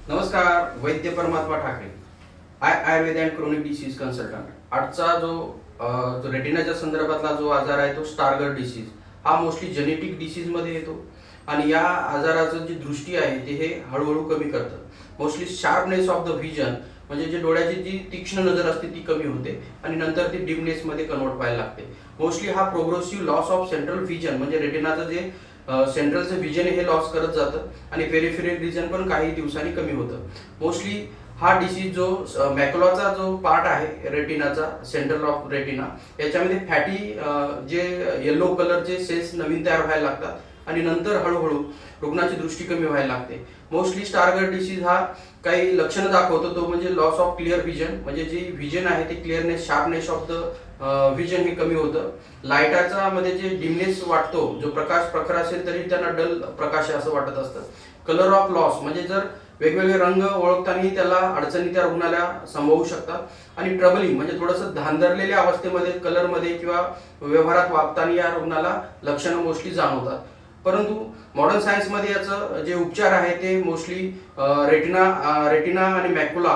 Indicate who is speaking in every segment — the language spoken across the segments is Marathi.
Speaker 1: नमस्कार, वैद्य परमात्मा Thackeray, Ayurveda and chronic disease consultant. आजचा जो रेटिनाच्या संदर्भातला जो आजार आहे तो स्टारगर्ड डिसीज हा मोस्टली जेनेटिक डिसीज मध्ये येतो आणि या आजाराचं जी दृष्टी आहे ते हे हळूहळू कमी करतं। Mostly sharpness of the vision म्हणजे जे डोळ्याची जी तीक्ष्ण नजर असते ती कमी होते आणि नंतर ती डिमनेस मध्ये कन्वर्ट व्हायला लागते। मोस्टली हा progressive loss of central vision म्हणजे रेटिनाचं जे सेंट्रलचं व्हिजन हे लॉस करत जातं आणि पेरिफेरल रिजन पण काही दिवसांनी कमी होतं। मोस्टली हा डिसीज जो मॅक्युलाचा जो पार्ट आहे रेटिनाचा, सेंट्रल ऑफ रेटिना, याच्यामध्ये फॅटी जे येलो कलरचे सेल्स नवीन तयार व्हायला लागतात आणि नंतर हळूहळू रुग्णाची दृष्टी कमी व्हायला लागते। मोस्टली स्टारगर्ड डिसीज हा काही लक्षणं दाखवतो, तो म्हणजे लॉस ऑफ क्लिअर व्हिजन म्हणजे जी व्हिजन आहे ते clearness, sharpness of the vision हे कमी होतं। लाईटाचा मध्ये जे डिमनेस वाटतो, जो प्रकाश प्रखर असेल तरी त्यांना डल प्रकाश असं वाटत असतं। कलर ऑफ लॉस म्हणजे जर वेगवेगळे रंग ओळखताना त्याला अडचणी त्या रुग्णाला संभवू शकतात आणि ट्रबलिंग म्हणजे थोडंसं धांदरलेल्या अवस्थेमध्ये कलरमध्ये किंवा व्यवहारात वागताना या रुग्णाला लक्षणं मोस्टली जाणवतात। परंतु मॉडर्न सायन्स मध्ये याचं जे उपचार आहे ते मोस्टली रेटिना आणि मॅक्युला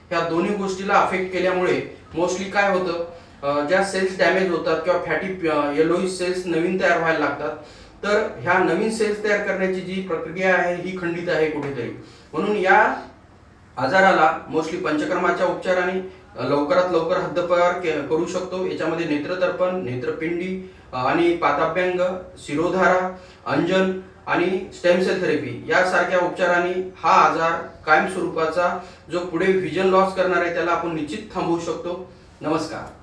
Speaker 1: ह्या दोन्ही गोष्टीला अफेक्ट केल्यामुळे मोस्टली काय होतं, ज्या सेल्स डॅमेज होतात किंवा फॅटी येलोइश सेल्स नवीन तयार व्हायला लागतात, तर ह्या नवीन सेल्स तयार करण्याची जी प्रक्रिया आहे ही खंडित आहे कुठेतरी। म्हणून या आजाराला मोस्टली पंचकर्माच्या उपचाराने लवकरात लवकर हद्दपार करू शकतो। याच्यामध्ये नेत्रतर्पण, नेत्रपिंडी आणि पाताभ्यंग, शिरोधारा, अंजन आणि स्टेम सेल थेरपी यासारख्या उपचारांनी हा आजार कायम स्वरूपाचा जो पुढे व्हिजन लॉस करणार आहे त्याला आपण निश्चित थांबवू शकतो। नमस्कार।